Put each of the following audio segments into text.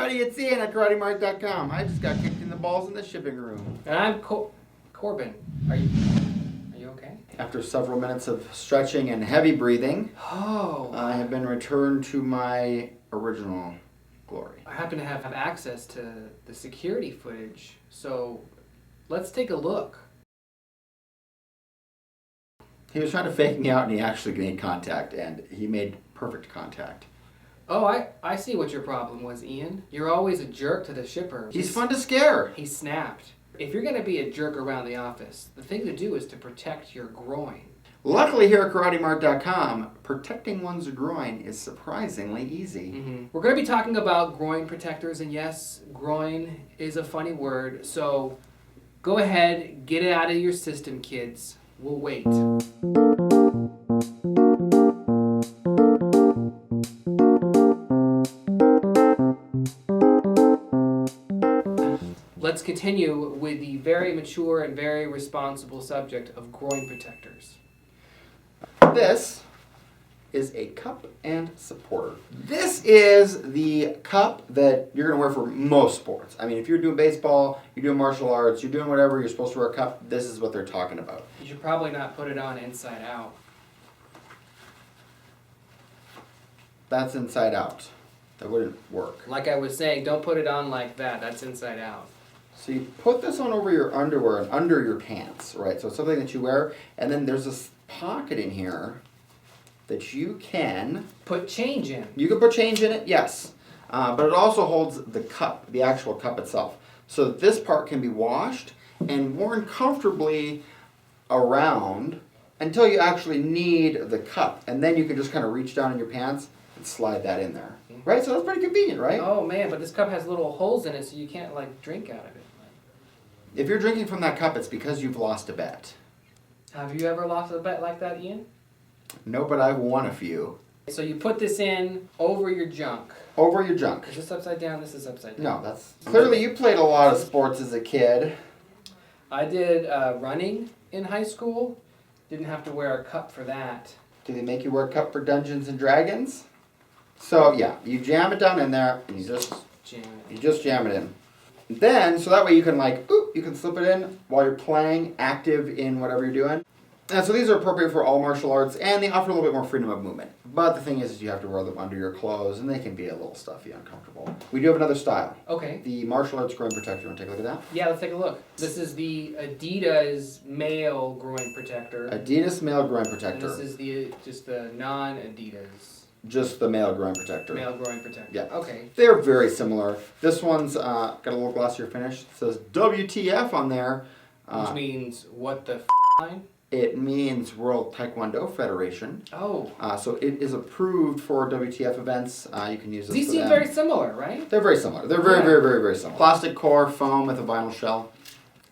everybody, it's Ian at KarateMart.com. I just got kicked in the balls in the shipping room. And I'm Corbin. Are you okay? After several minutes of stretching and heavy breathing, I have been returned to my original glory. I happen to have access to the security footage, so let's take a look. He was trying to fake me out and he actually made contact, and he made perfect contact. Oh, I see what your problem was, Ian. You're always a jerk to the shipper. He's fun to scare. He snapped. If you're going to be a jerk around the office, the thing to do is to protect your groin. Luckily here at KarateMart.com, protecting one's groin is surprisingly easy. Mm-hmm. We're going to be talking about groin protectors, and yes, groin is a funny word, so go ahead, get it out of your system, kids. We'll wait. Let's continue with the very mature and very responsible subject of groin protectors. This is a cup and supporter. This is the cup that you're going to wear for most sports. I mean, if you're doing baseball, you're doing martial arts, you're doing whatever, you're supposed to wear a cup, this is what they're talking about. You should probably not put it on inside out. That's inside out. That wouldn't work. Like I was saying, don't put it on like that. That's inside out. So you put this on over your underwear and under your pants, right? So it's something that you wear, and then there's this pocket in here that you can put change in. You can put change in it, yes. But it also holds the cup, the actual cup itself. So this part can be washed and worn comfortably around until you actually need the cup. And then you can just kind of reach down in your pants and slide that in there. Right? So that's pretty convenient, right? Oh man, but this cup has little holes in it so you can't like drink out of it. If you're drinking from that cup, it's because you've lost a bet. Have you ever lost a bet like that, Ian? No, but I've won a few. So you put this in over your junk. Over your junk. Is this upside down? This is upside down. No, that's... Clearly you played a lot of sports as a kid. I did running in high school. Didn't have to wear a cup for that. Do they make you wear a cup for Dungeons and Dragons? So yeah, you jam it down in there and you just jam it in. Then, so that way you can you can slip it in while you're playing, active in whatever you're doing. And so these are appropriate for all martial arts, and they offer a little bit more freedom of movement. But the thing is you have to wear them under your clothes, and they can be a little stuffy, uncomfortable. We do have another style. Okay. The martial arts groin protector. You want to take a look at that? Yeah, let's take a look. This is the Adidas male groin protector. Adidas male groin protector. And this is just the non-Adidas. Just the male groin protector. Male groin protector. Yeah. Okay. They're very similar. This one's got a little glossier finish. It says WTF on there. Which means what the line? It means World Taekwondo Federation. Oh. So it is approved for WTF events. You can use this These for seem them. very similar, right? They're very similar. They're very similar. Plastic core, foam with a vinyl shell.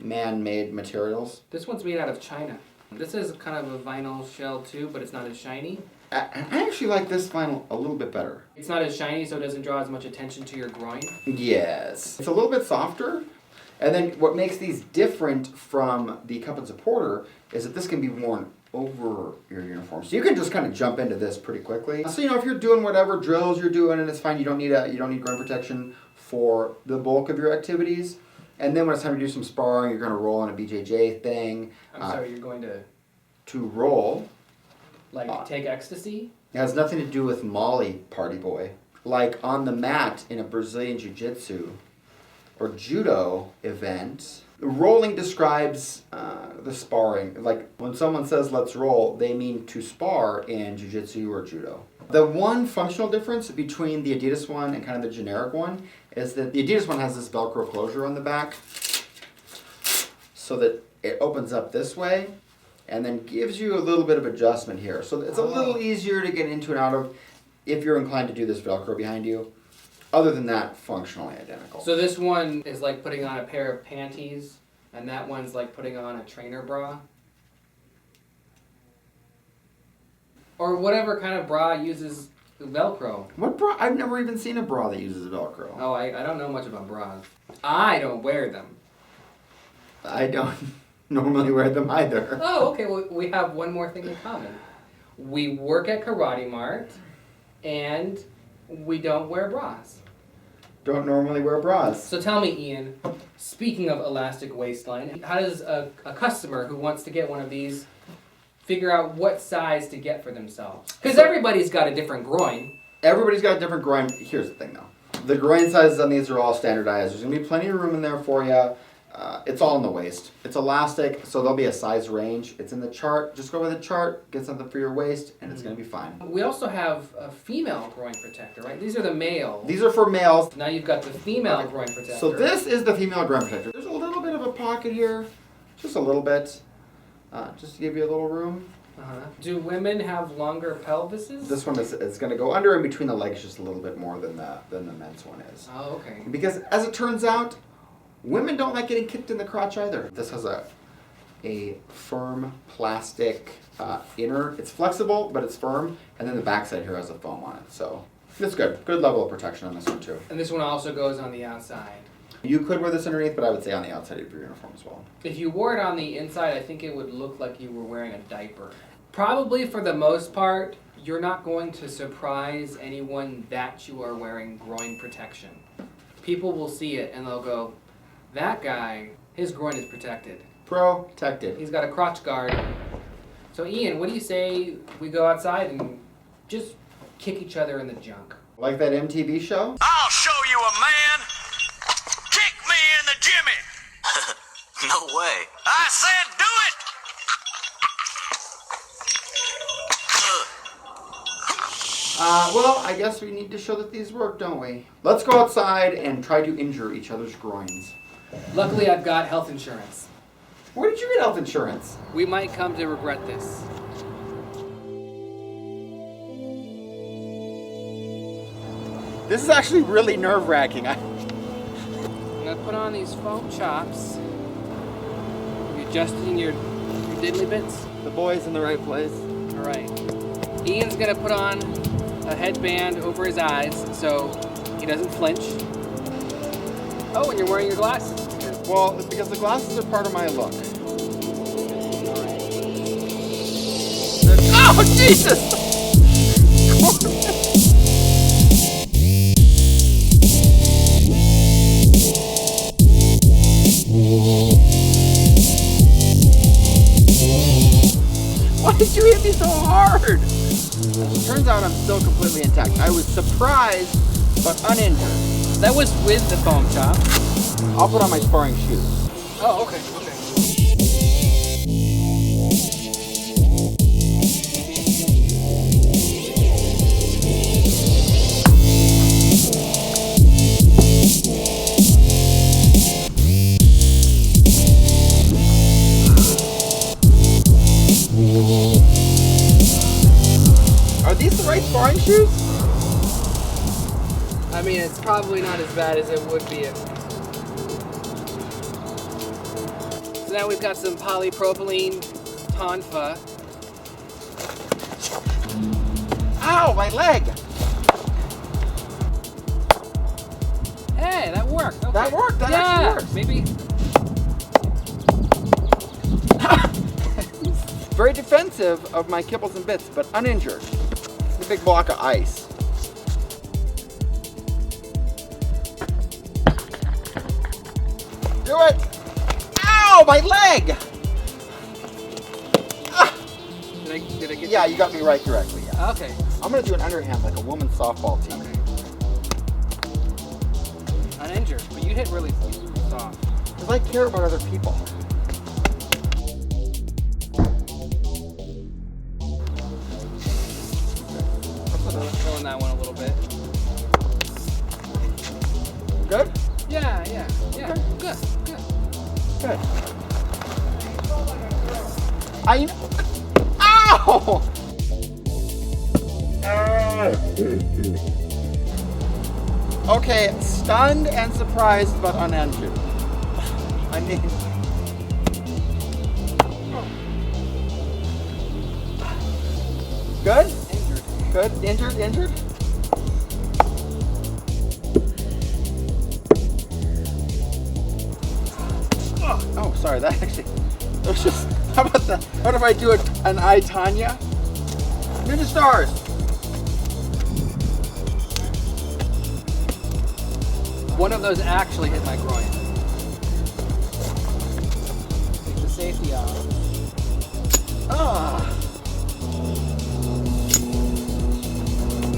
Man-made materials. This one's made out of China. This is kind of a vinyl shell too, but it's not as shiny. I actually like this vinyl a little bit better. It's not as shiny, so it doesn't draw as much attention to your groin. Yes. It's a little bit softer. And then what makes these different from the cup and supporter is that this can be worn over your uniform. So you can just kind of jump into this pretty quickly. So if you're doing whatever drills you're doing, and it's fine, you don't need groin protection for the bulk of your activities. And then when it's time to do some sparring, you're going to roll on a BJJ thing. I'm sorry, you're going to roll. Like take ecstasy? It has nothing to do with Molly, party boy. Like on the mat in a Brazilian jiu-jitsu or judo event, rolling describes the sparring. Like when someone says let's roll, they mean to spar in jiu-jitsu or judo. The one functional difference between the Adidas one and kind of the generic one is that the Adidas one has this Velcro closure on the back so that it opens up this way and then gives you a little bit of adjustment here. So it's a little easier to get into and out of if you're inclined to do this Velcro behind you. Other than that, functionally identical. So this one is like putting on a pair of panties, and that one's like putting on a trainer bra? Or whatever kind of bra uses Velcro. What bra? I've never even seen a bra that uses Velcro. Oh, I don't know much about bras. I don't wear them. I don't normally wear them either. Oh, okay. Well, we have one more thing in common. We work at KarateMart, and we don't wear bras. don't normally wear bras. So tell me, Ian, speaking of elastic waistline, how does a customer who wants to get one of these figure out what size to get for themselves? Because everybody's got a different groin. Everybody's got a different groin. Here's the thing, though. The groin sizes on these are all standardized. There's going to be plenty of room in there for you. It's all in the waist. It's elastic, so there'll be a size range. It's in the chart. Just go with the chart, get something for your waist, and it's going to be fine. We also have a female groin protector, right? These are the male. These are for males. Now you've got the female groin protector. So this is the female groin protector. There's a little bit of a pocket here, just a little bit, just to give you a little room. Do women have longer pelvises? This one is going to go under and between the legs just a little bit more than the men's one is. Oh, okay. Because as it turns out, women don't like getting kicked in the crotch either. This has a firm plastic inner. It's flexible, but it's firm. And then the backside here has a foam on it. So it's good. Good level of protection on this one too. And this one also goes on the outside. You could wear this underneath, but I would say on the outside of your uniform as well. If you wore it on the inside, I think it would look like you were wearing a diaper. Probably for the most part, you're not going to surprise anyone that you are wearing groin protection. People will see it and they'll go, that guy, his groin is protected. Protected. He's got a crotch guard. So Ian, what do you say we go outside and just kick each other in the junk? Like that MTV show? I'll show you a man. Kick me in the jimmy. No way. I said do it. Well, I guess we need to show that these work, don't we? Let's go outside and try to injure each other's groins. Luckily, I've got health insurance. Where did you get health insurance? We might come to regret this. This is actually really nerve-wracking. I'm gonna put on these foam chops. You adjusting your diddly bits? The boy's in the right place. All right. Ian's gonna put on a headband over his eyes so he doesn't flinch. Oh, and you're wearing your glasses. Well, it's because the glasses are part of my look. Oh, Jesus! Why did you hit me so hard? It turns out I'm still completely intact. I was surprised, but uninjured. That was with the foam chop. I'll put on my sparring shoes. Oh, okay, okay. Are these the right sparring shoes? I mean, it's probably not as bad as it would be if... So now we've got some polypropylene tonfa. Ow, my leg! Hey, that worked. Okay. That worked. That actually worked. Maybe. Very defensive of my kibbles and bits, but uninjured. It's a big block of ice. Do it! Ow, my leg! Ah. Did I get? Yeah, you got me right directly. Yeah. Okay. I'm gonna do an underhand like a woman's softball team. Uninjured, but you hit really soft. Because I care about other people. Throwing that one a little bit. Good? Yeah. Okay. Good. Good. I know. Ow! Okay, stunned and surprised, but uninjured. I mean. Good? Injured. Good? Injured? Oh, sorry, that actually. It was just. How about that? What if I do an I, Tanya? Ninja stars! One of those actually hit my groin. Take the safety off. Ah.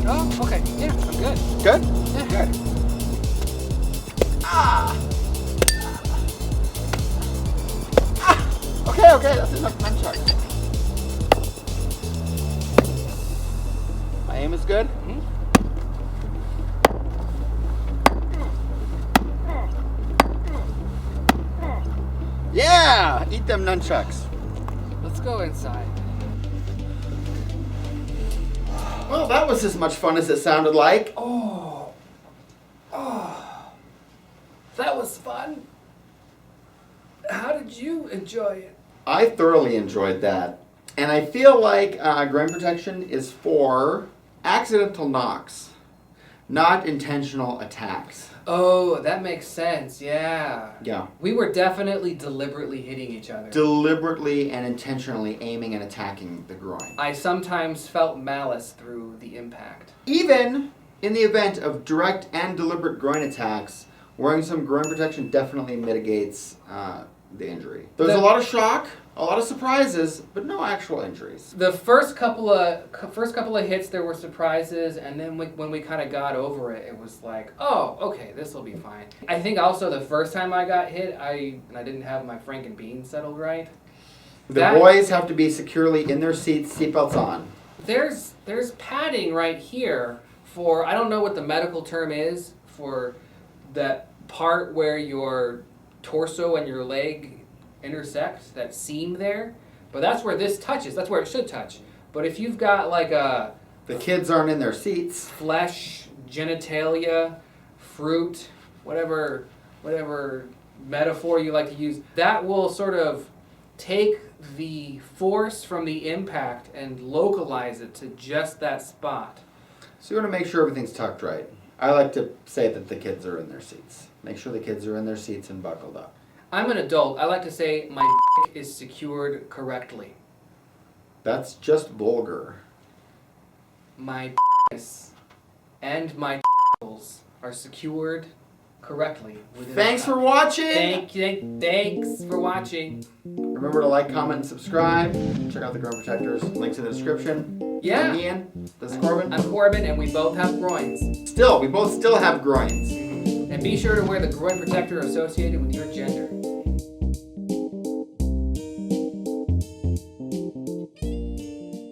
Oh, okay. Yeah, I'm good. Good? Yeah. Good. Ah! Ah! Okay, that's enough nunchucks. My aim is good? Mhm. Yeah! Eat them nunchucks. Let's go inside. Well, that was as much fun as it sounded like. Oh, that was fun. How did you enjoy it? I thoroughly enjoyed that. And I feel like groin protection is for accidental knocks, not intentional attacks. Oh, that makes sense. Yeah. Yeah. We were definitely deliberately hitting each other. Deliberately and intentionally aiming and attacking the groin. I sometimes felt malice through the impact. Even in the event of direct and deliberate groin attacks, wearing some groin protection definitely mitigates the injury. There's a lot of shock, a lot of surprises, but no actual injuries. The first couple of hits, there were surprises, and then when we kind of got over it, it was like, oh, okay, this will be fine. I think also the first time I got hit, I didn't have my Franken bean settled right. The boys have to be securely in their seats, seatbelts on. There's padding right here for, I don't know what the medical term is, for that part where your torso and your leg intersect, that seam there. But that's where this touches. That's where it should touch. But if you've got like a... The kids aren't in their seats. Flesh, genitalia, fruit, whatever metaphor you like to use, that will sort of take the force from the impact and localize it to just that spot. So you want to make sure everything's tucked right. I like to say that the kids are in their seats. Make sure the kids are in their seats and buckled up. I'm an adult. I like to say my dick is secured correctly. That's just vulgar. My penis and my testicles are secured correctly. Thanks for watching! Thanks for watching. Remember to like, comment, and subscribe. Check out the Groin Protectors. Links in the description. Yeah. I'm Ian. This is Corbin. I'm Corbin, and we both have groins. We both still have groins. And be sure to wear the groin protector associated with your gender.